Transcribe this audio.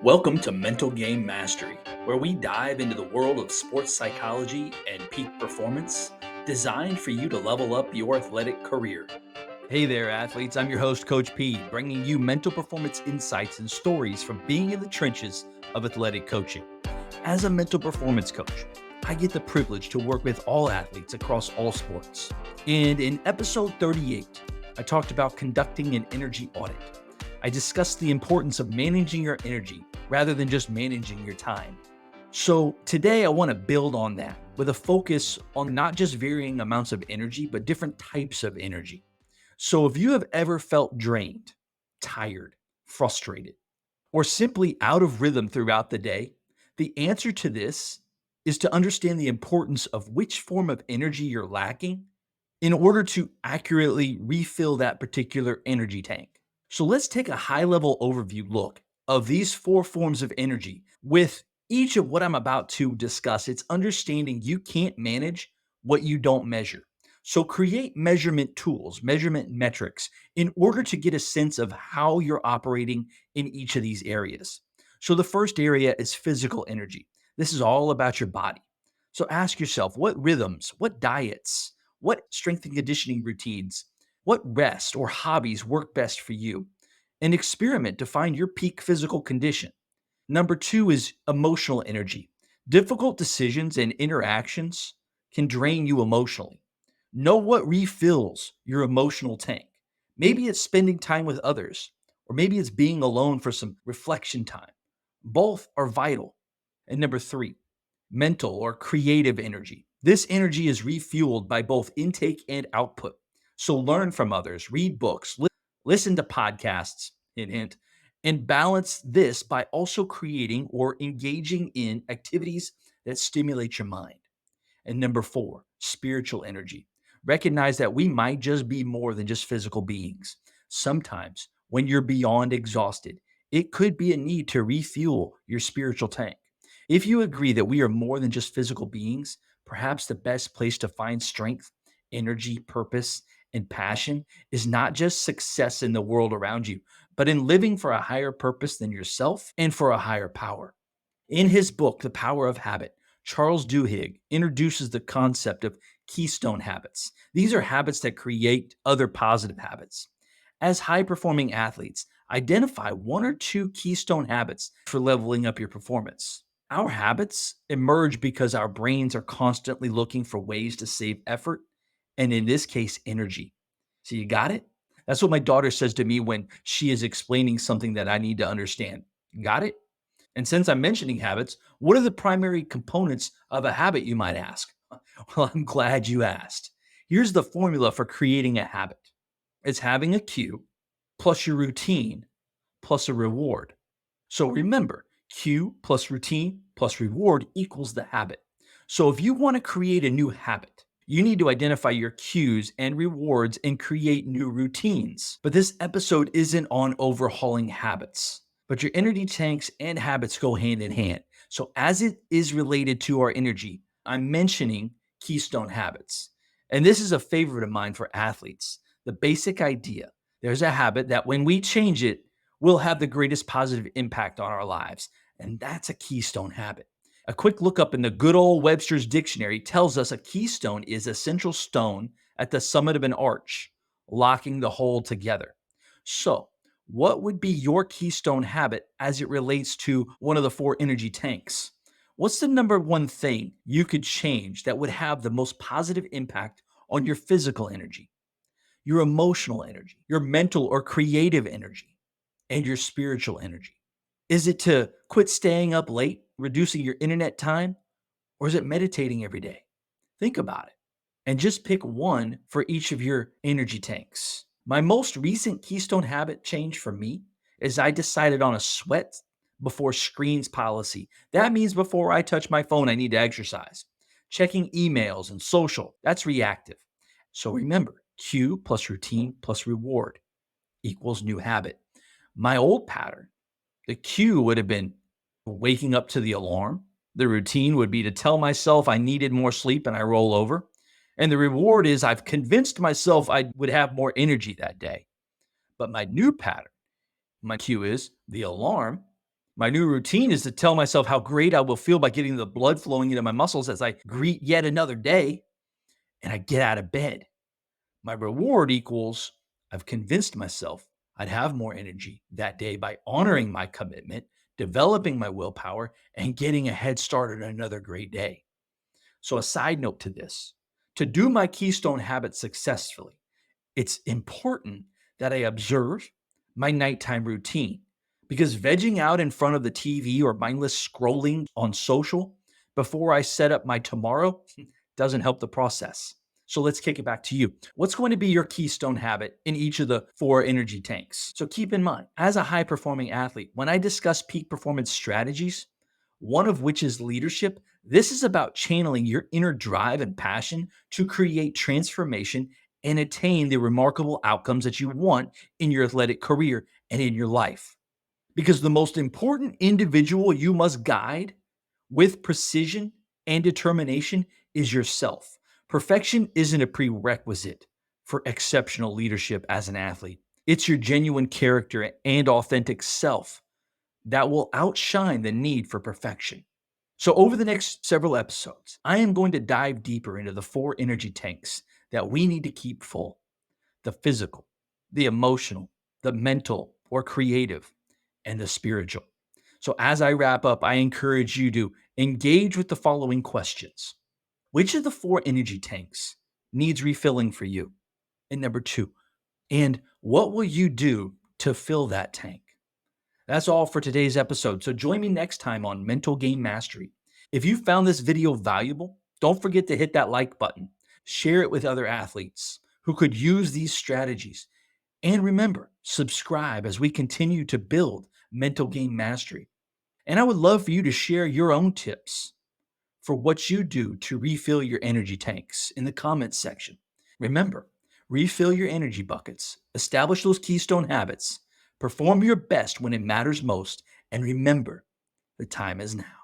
Welcome to Mental Game Mastery, where we dive into the world of sports psychology and peak performance, designed for you to level up your athletic career. Hey there, athletes. I'm your host, Coach P, bringing you mental performance insights and stories from being in the trenches of athletic coaching. As a mental performance coach, I get the privilege to work with all athletes across all sports. And in episode 38, I talked about conducting an energy audit. I discussed the importance of managing your energy rather than just managing your time. So today I want to build on that with a focus on not just varying amounts of energy, but different types of energy. So if you have ever felt drained, tired, frustrated, or simply out of rhythm throughout the day, the answer to this is to understand the importance of which form of energy you're lacking in order to accurately refill that particular energy tank. So let's take a high level overview look of these four forms of energy. With each of what I'm about to discuss, it's understanding you can't manage what you don't measure. So create measurement tools, measurement metrics in order to get a sense of how you're operating in each of these areas. So the first area is physical energy. This is all about your body. So ask yourself, what rhythms, what diets, what strength and conditioning routines, what rest or hobbies work best for you? And experiment to find your peak physical condition. Number two is emotional energy. Difficult decisions and interactions can drain you emotionally. Know what refills your emotional tank. Maybe it's spending time with others, or maybe it's being alone for some reflection time. Both are vital. And number three, mental or creative energy. This energy is refueled by both intake and output. So learn from others, read books, listen to podcasts, hint, hint, and balance this by also creating or engaging in activities that stimulate your mind. And number four, spiritual energy. Recognize that we might just be more than just physical beings. Sometimes, when you're beyond exhausted, it could be a need to refuel your spiritual tank. If you agree that we are more than just physical beings, perhaps the best place to find strength, energy, purpose, and passion is not just success in the world around you, but in living for a higher purpose than yourself and for a higher power. In his book, The Power of Habit, Charles Duhigg introduces the concept of keystone habits. These are habits that create other positive habits. As high performing athletes, identify one or two keystone habits for leveling up your performance. Our habits emerge because our brains are constantly looking for ways to save effort, and in this case, energy. So, you got it? That's what my daughter says to me when she is explaining something that I need to understand. Got it? And since I'm mentioning habits, what are the primary components of a habit, you might ask? Well, I'm glad you asked. Here's the formula for creating a habit: it's having a cue plus your routine plus a reward. So remember, cue plus routine plus reward equals the habit. So if you want to create a new habit, you need to identify your cues and rewards and create new routines. But this episode isn't on overhauling habits, but your energy tanks and habits go hand in hand. So as it is related to our energy, I'm mentioning keystone habits. And this is a favorite of mine for athletes. The basic idea: there's a habit that when we change it, will have the greatest positive impact on our lives. And that's a keystone habit. A quick look up in the good old Webster's dictionary tells us a keystone is a central stone at the summit of an arch, locking the whole together. So, what would be your keystone habit as it relates to one of the four energy tanks? What's the number one thing you could change that would have the most positive impact on your physical energy, your emotional energy, your mental or creative energy, and your spiritual energy? Is it to quit staying up late, reducing your internet time, or is it meditating every day? Think about it and just pick one for each of your energy tanks. My most recent keystone habit change for me is I decided on a sweat before screens policy. That means before I touch my phone, I need to exercise. Checking emails and social, that's reactive. So remember, cue plus routine plus reward equals new habit. My old pattern, the cue would have been waking up to the alarm. The routine would be to tell myself I needed more sleep and I roll over. And the reward is I've convinced myself I would have more energy that day. But my new pattern, my cue is the alarm. My new routine is to tell myself how great I will feel by getting the blood flowing into my muscles as I greet yet another day and I get out of bed. My reward equals I've convinced myself I'd have more energy that day by honoring my commitment, developing my willpower, and getting a head start on another great day. So, a side note to this, to do my Keystone habit successfully, it's important that I observe my nighttime routine because vegging out in front of the TV or mindless scrolling on social before I set up my tomorrow doesn't help the process. So let's kick it back to you. What's going to be your keystone habit in each of the four energy tanks? So keep in mind, as a high performing athlete, when I discuss peak performance strategies, one of which is leadership, this is about channeling your inner drive and passion to create transformation and attain the remarkable outcomes that you want in your athletic career and in your life. Because the most important individual you must guide with precision and determination is yourself. Perfection isn't a prerequisite for exceptional leadership as an athlete. It's your genuine character and authentic self that will outshine the need for perfection. So, over the next several episodes, I am going to dive deeper into the four energy tanks that we need to keep full: the physical, the emotional, the mental or creative, and the spiritual. So, as I wrap up, I encourage you to engage with the following questions: which of the four energy tanks needs refilling for you? And number two, and what will you do to fill that tank? That's all for today's episode. So join me next time on Mental Game Mastery. If you found this video valuable, don't forget to hit that like button. Share it with other athletes who could use these strategies. And remember, subscribe as we continue to build mental game mastery. And I would love for you to share your own tips for what you do to refill your energy tanks in the comments section. Remember, refill your energy buckets, establish those keystone habits, perform your best when it matters most, and remember, the time is now.